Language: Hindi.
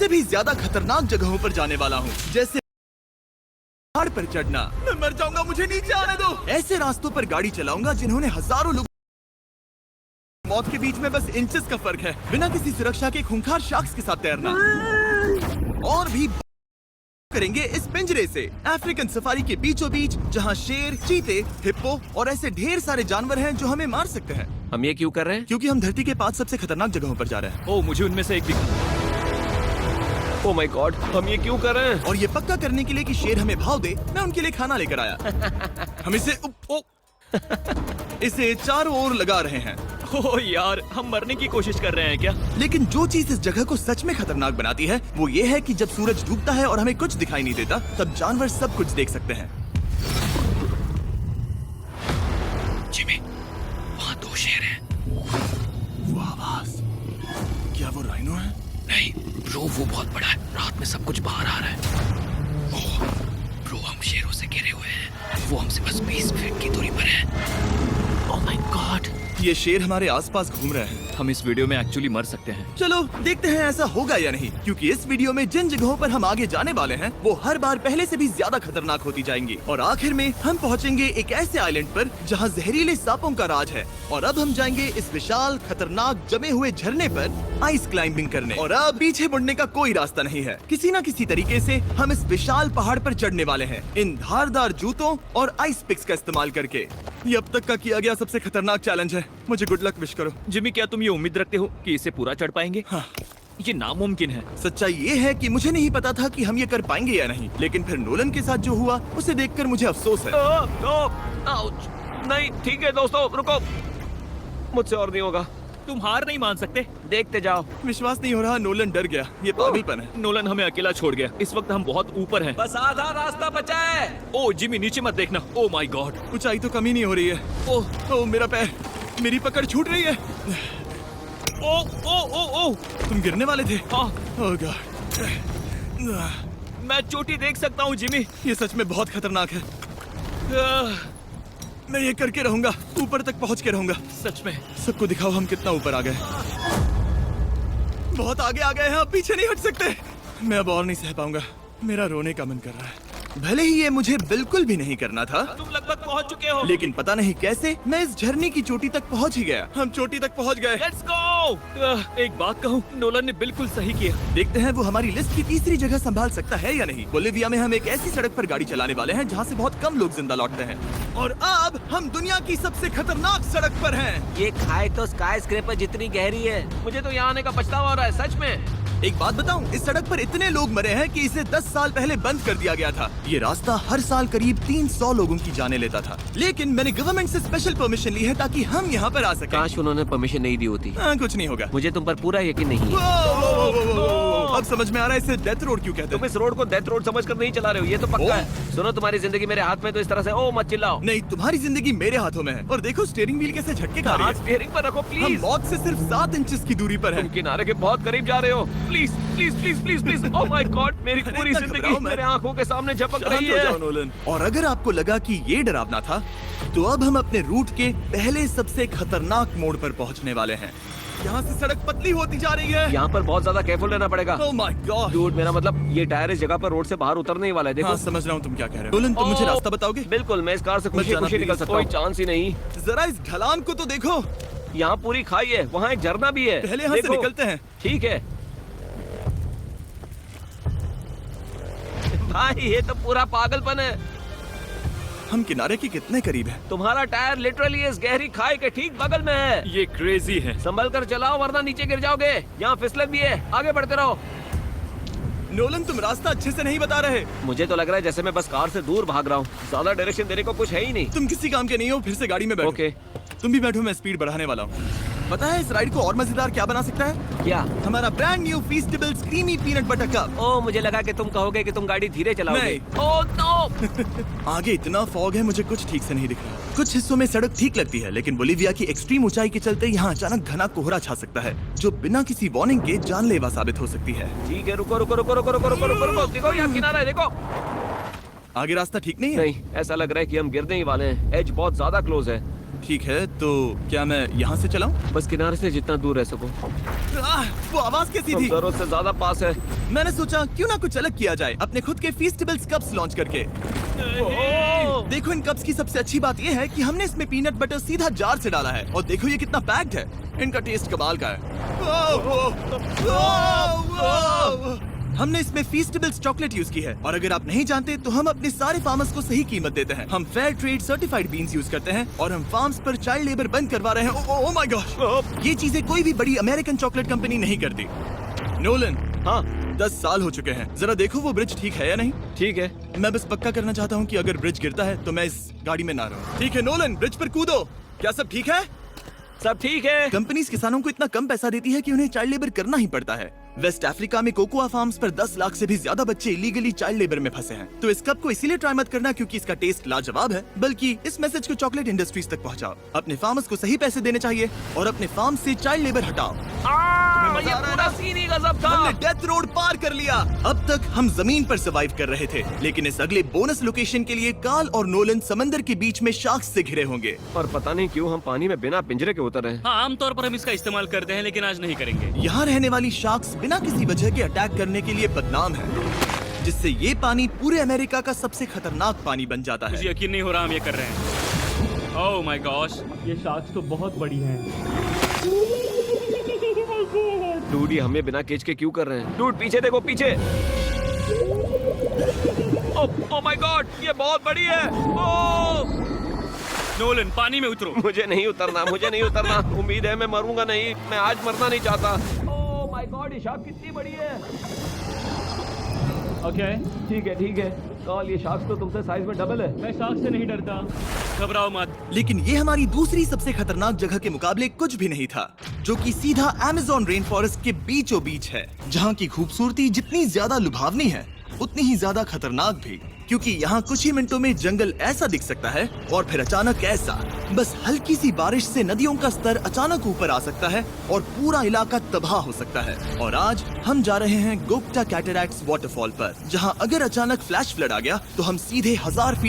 से भी ज्यादा खतरनाक जगहों पर जाने वाला हूँ, जैसे पहाड़ पर चढ़ना। मैं मर जाऊंगा, मुझे नीचे आने दो। ऐसे रास्तों पर गाड़ी चलाऊंगा जिन्होंने हजारों लोग मौत के बीच में बस इंचेस का फर्क है। बिना किसी सुरक्षा के खूंखार शार्क्स के साथ तैरना, और भी करेंगे इस पिंजरे से अफ्रीकन सफारी के बीचों बीच, जहाँ शेर, चीते, हिप्पो और ऐसे ढेर सारे जानवर हैं जो हमें मार सकते हैं। हम ये क्यों कर रहे हैं? क्योंकि हम धरती के 5 सबसे खतरनाक जगहों पर जा रहे हैं। ओह, मुझे उनमें से एक दिखा। ओह माय गॉड, हम ये क्यों कर रहे हैं? और ये पक्का करने के लिए कि शेर हमें भाव दे, मैं उनके लिए खाना लेकर आया। हम इसे चारों ओर लगा रहे हैं। ओह यार, हम मरने की कोशिश कर रहे हैं क्या? लेकिन जो चीज इस जगह को सच में खतरनाक बनाती है वो ये है कि जब सूरज डूबता है और हमें कुछ दिखाई नहीं देता, तब जानवर सब कुछ देख सकते हैं। जिमी, वहाँ 2 शेर हैं। वो आवाज, क्या वो राइनो है? नहीं ब्रो, वो बहुत बड़ा है। रात में सब कुछ बाहर आ रहा है। ओह ब्रो, हम शेरों से घिरे हुए हैं। वो हमसे बस 20 फीट की दूरी पर है। ओह माय गॉड, ये शेर हमारे आसपास घूम रहे हैं। हम इस वीडियो में एक्चुअली मर सकते हैं। चलो देखते हैं ऐसा होगा या नहीं, क्योंकि इस वीडियो में जिन जगहों पर हम आगे जाने वाले हैं वो हर बार पहले से भी ज्यादा खतरनाक होती जाएंगी। और आखिर में हम पहुंचेंगे एक ऐसे आइलैंड पर जहां जहरीले सांपों का राज है। और अब हम जाएंगे इस विशाल, खतरनाक, जमे हुए झरने पर आइस क्लाइंबिंग करने। और अब पीछे मुड़ने का कोई रास्ता नहीं है। किसी न किसी तरीके से हम इस विशाल पहाड़ पर चढ़ने वाले हैं, इन धारदार जूतों और आइस पिक्स का इस्तेमाल करके। ये अब तक का किया गया सबसे खतरनाक चैलेंज है। मुझे गुड लक विश करो। जिमी, क्या तुम ये उम्मीद रखते हो कि इसे पूरा चढ़ पाएंगे? हाँ। ये नामुमकिन है। सच्चाई ये है कि मुझे नहीं पता था कि हम ये कर पाएंगे या नहीं, लेकिन फिर नोलन के साथ जो हुआ उसे देखकर मुझे अफसोस है। आउच। नहीं ठीक है दोस्तों, रुको, मुझसे और नहीं होगा। तुम हार नहीं मान सकते, देखते जाओ। विश्वास नहीं हो रहा, नोलन डर गया। ये पागलपन है। नोलन हमें अकेला छोड़ गया। इस वक्त हम बहुत ऊपर हैं। बस आधा रास्ता बचा है। ओह जिमी, नीचे मत देखना। ओह माय गॉड, ऊंचाई तो कमी नहीं हो रही है। ओह मेरा पैर, मेरी पकड़ छूट रही है। ओह तुम गिरने वाले थे। हाँ। ओह गॉड, मैं चोटी देख सकता हूँ जिमी। ये सच में बहुत खतरनाक है। मैं ये करके रहूंगा, ऊपर तक पहुंच के रहूंगा। सच में। सबको दिखाओ हम कितना ऊपर आ गए। बहुत आगे आ गए हैं, अब पीछे नहीं हट सकते। मैं अब और नहीं सह पाऊंगा, मेरा रोने का मन कर रहा है। भले ही ये मुझे बिल्कुल भी नहीं करना था। तुम लगभग पहुंच चुके हो, लेकिन पता नहीं कैसे मैं इस झरने की चोटी तक पहुंच ही गया। हम चोटी तक पहुंच गए। Let's go. एक बात कहूँ, नोलन ने बिल्कुल सही किया। देखते हैं वो हमारी लिस्ट की तीसरी जगह संभाल सकता है या नहीं। बोलिविया में हम एक ऐसी सड़क पर गाड़ी चलाने वाले हैं जहाँ से बहुत कम लोग जिंदा लौटते हैं। और अब हम दुनिया की सबसे खतरनाक सड़क पर हैं। ये खाई तो स्काई स्क्रैपर जितनी गहरी है। मुझे तो यहाँ आने का पछतावा हो रहा है, सच में। एक बात बताऊं, इस सड़क पर इतने लोग मरे हैं कि इसे 10 साल पहले बंद कर दिया गया था। ये रास्ता हर साल करीब 300 लोगों की जाने लेता था, लेकिन मैंने गवर्नमेंट से स्पेशल परमिशन ली है ताकि हम यहाँ पर आ सकें। काश उन्होंने परमिशन नहीं दी होती। कुछ नहीं होगा। मुझे तुम पर पूरा यकीन नहीं है। अब समझ में आ रहा है इसे डेथ रोड क्यों कहते तुम हैं। इस रोड को डेथ रोड समझकर नहीं चला रहे हो, ये तो पक्का है। सुनो, तुम्हारी जिंदगी मेरे हाथ में, तो इस तरह से ओ मत चिल्लाओ। नहीं, तुम्हारी जिंदगी मेरे हाथों में है। और देखो स्टीयरिंग व्हील कैसे झटके खा रही है। स्टीयरिंग पर रखो हम प्लीज। मौत से सिर्फ 7 इंचेस की दूरी पर तुम हैं। किनारे के बहुत करीब जा रहे हो। Please please please please please. Oh my God, मेरी पूरी इतना जिंदगी घबराओ मत। मेरे आंखों के सामने झपक शांत रही हो जाओ है। नोलन। और अगर आपको लगा कि ये डरावना था, तो अब हम अपने रूट के पहले सबसे खतरनाक मोड़ पर पहुंचने वाले हैं। यहाँ से सड़क पतली होती जा रही है। यहाँ पर बहुत ज्यादा केयरफुल रहना पड़ेगा। Oh my God. डूड, मेरा मतलब ये टायर इस जगह पर रोड से बाहर उतरने ही वाला है। देखो। हाँ, समझ रहा हूँ तुम क्या कह रहे हो। नोलन, तुम मुझे रास्ता बताओगे? बिल्कुल, मैं इस कार से खुशी जाना खुशी निकल please। सकता हूँ। कोई चांस ही नहीं। जरा इस ढलान को तो देखो। यहाँ पूरी खाई है, वहाँ एक झरना भी है। पहले यहाँ से देखो। निकलते हैं। ठीक है भाई, ये तो पूरा पागलपन है। हम किनारे के कितने करीब हैं? तुम्हारा टायर लिटरली इस गहरी खाई के ठीक बगल में है। ये क्रेजी है। संभल कर चलाओ वरना नीचे गिर जाओगे। यहाँ फिसलन भी है, आगे बढ़ते रहो। नोलन, तुम रास्ता अच्छे से नहीं बता रहे। मुझे तो लग रहा है जैसे मैं बस कार से दूर भाग रहा हूँ। ज्यादा डायरेक्शन देने को कुछ है ही नहीं। तुम किसी काम के नहीं हो, फिर से गाड़ी में बैठो। ओके। तुम भी बैठो, मैं स्पीड बढ़ाने वाला हूँ। पता है इस राइड को और मजेदार क्या बना सकता है? क्या? हमारा brand new Feastables creamy peanut butter cup. ओ, मुझे लगा कि तुम कहोगे कि तुम गाड़ी धीरे चलाओगे। नहीं। Oh no. आगे इतना फॉग है, मुझे कुछ ठीक से नहीं दिख रहा। कुछ हिस्सों में सड़क ठीक लगती है, लेकिन बोलिविया की एक्सट्रीम ऊंचाई के चलते यहाँ अचानक घना कोहरा छा सकता है, जो बिना किसी वार्निंग के जानलेवा साबित हो सकती है। ठीक है, रुको रुको रुको रुको रुको रुको रुको रुको। देखो यहाँ किनारा है, देखो। आगे रास्ता ठीक नहीं है। नहीं, ऐसा लग रहा है कि हम गिरने ही वाले हैं। एज बहुत ज्यादा क्लोज है। ठीक है, तो क्या मैं यहाँ से चलाऊं? बस किनारे से जितना दूर रह सको। वो आवाज कैसी हम थी? जरूरत से ज्यादा पास है। मैंने सोचा क्यों ना कुछ अलग किया जाए अपने खुद के फीस्टेबल्स कप्स लॉन्च करके। देखो इन कप्स की सबसे अच्छी बात ये है कि हमने इसमें पीनट बटर सीधा जार से डाला है और देखो ये कितना पैक्ड है। इनका टेस्ट कमाल का है। हमने इसमें फीस्टेबल्स चॉकलेट यूज की है और अगर आप नहीं जानते तो हम अपने सारे फार्मर्स को सही कीमत देते हैं। हम fair trade certified beans use करते हैं और हम फार्म्स पर चाइल्ड लेबर बंद करवा रहे हैं। ओह माय गॉड, ये चीजें कोई भी बड़ी अमेरिकन चॉकलेट कंपनी नहीं करती। नोलन, हाँ 10 साल हो चुके हैं, जरा देखो वो ब्रिज ठीक है या नहीं। ठीक है। मैं बस पक्का करना चाहता हूँ कि अगर ब्रिज गिरता है तो मैं इस गाड़ी में ना रहूं। ठीक है नोलन, ब्रिज पर कूदो। क्या सब ठीक है? सब ठीक है। कंपनीज किसानों को इतना कम पैसा देती है कि उन्हें चाइल्ड लेबर करना ही पड़ता है। वेस्ट अफ्रीका में कोकोआ फार्म्स पर 10 लाख से भी ज्यादा बच्चे इलीगली चाइल्ड लेबर में फंसे हैं। तो इस कप को इसीलिए ट्राई मत करना क्योंकि इसका टेस्ट लाजवाब है, बल्कि इस मैसेज को चॉकलेट इंडस्ट्रीज तक पहुंचाओ। अपने फार्मर्स को सही पैसे देने चाहिए और अपने फार्म से चाइल्ड लेबर हटाओ। ये पूरा सीन ही गजब था। हमने डेथ रोड पार कर लिया। अब तक हम जमीन पर सर्वाइव कर रहे थे, लेकिन इस अगले बोनस लोकेशन के लिए कार्ल और नोलन समंदर के बीच में शार्क्स से घिरे होंगे। और पता नहीं क्यों हम पानी में बिना पिंजरे के उतर रहे हैं। हाँ, आमतौर पर हम इसका इस्तेमाल करते हैं लेकिन आज नहीं करेंगे। यहाँ रहने वाली शार्क्स बिना किसी वजह के अटैक करने के लिए बदनाम है, जिससे ये पानी पूरे अमेरिका का सबसे खतरनाक पानी बन जाता मुझे है। यकीन नहीं हो रहा हम ये कर रहे हैं। ओह माय गॉश, ये शार्क्स तो बहुत बड़ी हैं। डूड, ये हमें बिना केज के क्यों कर रहे हैं? डूड पीछे देखो, पीछे। ओह माय गॉड, ये बहुत बड़ी है। ओह नोलन, पानी में उतरो। मुझे नहीं उतरना, मुझे नहीं उतरना। उम्मीद है मैं मरूंगा नहीं। मैं आज मरना नहीं चाहता। ओह माय गॉड, ये शार्क कितनी बड़ी है। ओके, ठीक है ठीक है। कॉल, ये शार्क तो तुमसे साइज में डबल है। मैं शार्क से नहीं डरता। घबराओ मत। लेकिन ये हमारी दूसरी सबसे खतरनाक जगह के मुकाबले कुछ भी नहीं था, जो कि सीधा अमेज़न रेन फॉरेस्ट के बीचों बीच है, जहाँ की खूबसूरती जितनी ज्यादा लुभावनी है उतनी ही ज्यादा खतरनाक भी, क्योंकि यहाँ कुछ ही मिनटों में जंगल ऐसा दिख सकता है और फिर अचानक ऐसा। बस हल्की सी बारिश से नदियों का स्तर अचानक ऊपर आ सकता है और पूरा इलाका तबाह हो सकता है। और आज हम जा रहे हैं गोक्टा कैटरैक्ट्स वाटरफॉल पर, जहाँ अगर अचानक फ्लैश फ्लड आ गया तो हम सीधे 1000 फीट